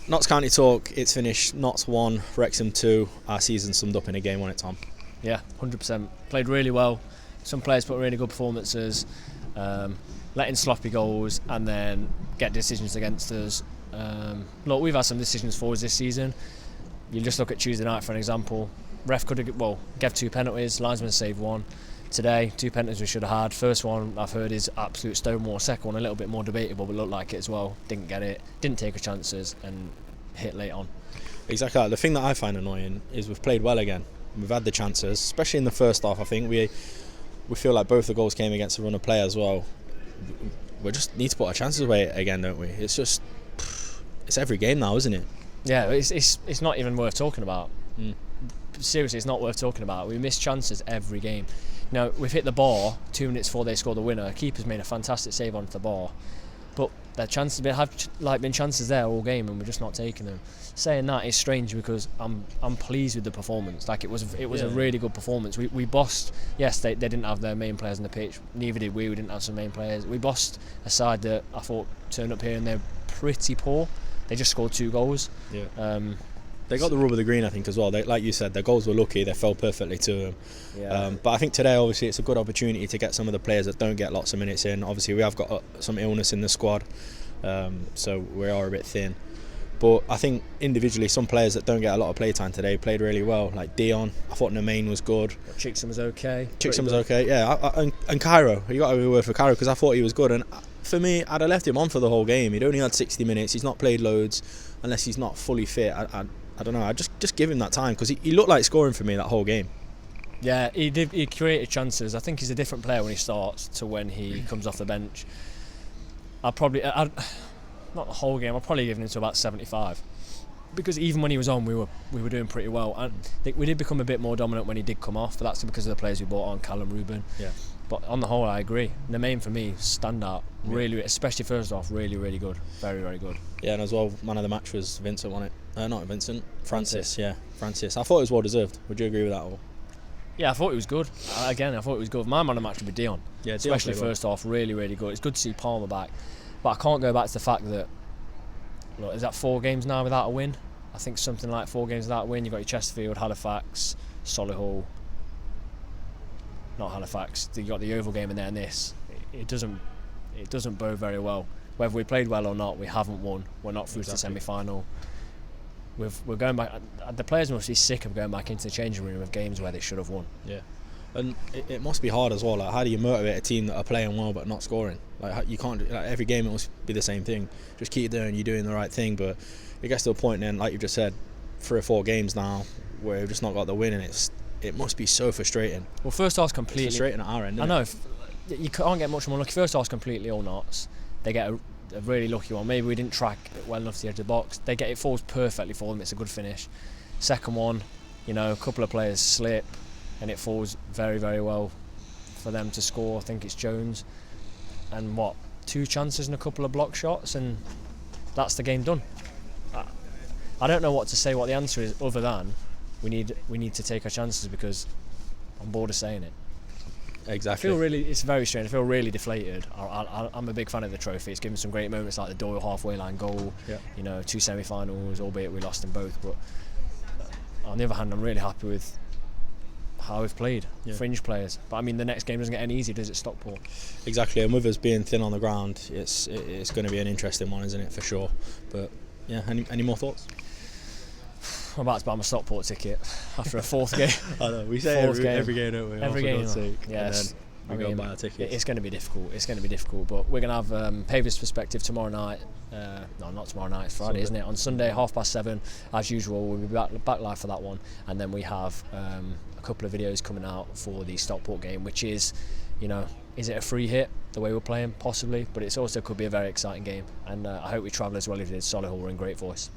Notts County talk, it's finished. Notts 1, Wrexham 2. Our season summed up in a game, wasn't it, Tom? Yeah, 100%. Played really well. Some players put really good performances, letting sloppy goals and then get decisions against us. Look, we've had some decisions for us this season. You just look at Tuesday night for an example. Ref could have gave 2 penalties, linesman saved 1. Today, 2 penalties we should have had. First one I've heard is absolute stonewall. Second one a little bit more debatable, but looked like it as well. Didn't get it, didn't take her chances and hit late on. Exactly. The thing that I find annoying is we've played well again. We've had the chances, especially in the first half. I think we feel like both the goals came against a run of play as well. We just need to put our chances away again, don't we? It's just, it's every game now, isn't it? Yeah, it's not even worth talking about. Seriously, it's not worth talking about. We miss chances every game. You know, we've hit the bar 2 minutes before they score the winner. Keeper's made a fantastic save onto the bar, but their chances have been chances there all game, and we're just not taking them. Saying that is strange because I'm pleased with the performance. Like it was a really good performance. We bossed. Yes, they didn't have their main players on the pitch. Neither did we. We didn't have some main players. We bossed a side that I thought turned up here and they're pretty poor. They just scored 2 goals. Yeah. They got the rub of the green, I think, as well. Like you said, their goals were lucky. They fell perfectly to them. Yeah. But I think today, obviously, it's a good opportunity to get some of the players that don't get lots of minutes in. Obviously, we have got some illness in the squad, so we are a bit thin. But I think individually, some players that don't get a lot of playtime today played really well. Like Dion, I thought Nemain was good. Chickson was okay. Chickson was okay, yeah. And Cairo, you got to be a word for Cairo because I thought he was good. And for me, I'd have left him on for the whole game. He'd only had 60 minutes. He's not played loads unless he's not fully fit. I don't know. I just give him that time because he looked like scoring for me that whole game. Yeah, he did. He created chances. I think he's a different player when he starts to when he comes off the bench. Not the whole game. I'll probably give him to about 75, because even when he was on, we were doing pretty well. I think we did become a bit more dominant when he did come off, but that's because of the players we brought on, Callum, Ruben. Yeah. But on the whole, I agree. The main for me, standout. Really, especially first off, really, really good. Very, very good. Yeah, and as well, man of the match was Vincent, wasn't it? Not Vincent, Francis. Yeah, Francis. I thought it was well deserved. Would you agree with that? Or? Yeah, I thought it was good. Again, I thought it was good. My man of the match would be Dion. Yeah, especially first off, really, really good. It's good to see Palmer back, but I can't go back to the fact that, look, is that 4 games now without a win? I think something like 4 games without a win. You've got your Chesterfield, Halifax, Solihull. Not Halifax. You got the Oval game in there, and this. It doesn't bode very well. Whether we played well or not, we haven't won. We're not through to the semi-final. We're going back. The players must be sick of going back into the changing room of games where they should have won. Yeah, and it must be hard as well. Like, how do you motivate a team that are playing well but not scoring? Like, you can't. Like, every game it must be the same thing. Just keep doing. You're doing the right thing, but it gets to a point then, like you just said, 3 or 4 games now where we've just not got the win, and it must be so frustrating. Well, first half's completely. It's frustrating at our end. I know. You can't get much more lucky. First half's completely all Notts. They get a really lucky one. Maybe we didn't track it well enough to the edge of the box. It falls perfectly for them. It's a good finish. Second one, a couple of players slip, and it falls very, very well for them to score. I think it's Jones, and 2 chances and a couple of block shots, and that's the game done. I don't know what to say. What the answer is, other than we need to take our chances, because I'm bored of saying it. Exactly. It's very strange. I feel really deflated. I'm a big fan of the trophy. It's given some great moments like the Doyle halfway line goal. Yeah. 2 semi-finals, albeit we lost in both. But on the other hand, I'm really happy with how we've played. Yeah. Fringe players. But I mean, the next game doesn't get any easier, does it, Stockport? Exactly. And with us being thin on the ground, it's going to be an interesting one, isn't it, for sure? But yeah, any more thoughts? I'm about to buy my Stockport ticket after a 4th game. I know, we say every game, don't we? Every game. Yes. And then we go and buy our tickets. It's going to be difficult. But we're going to have Pavers Perspective tomorrow night. No, not tomorrow night. It's Friday, isn't it? On Sunday, 7:30, as usual. We'll be back live for that one. And then we have a couple of videos coming out for the Stockport game, which is, is it a free hit the way we're playing? Possibly. But it also could be a very exciting game. And I hope we travel as well if it is. Solihull were in great voice.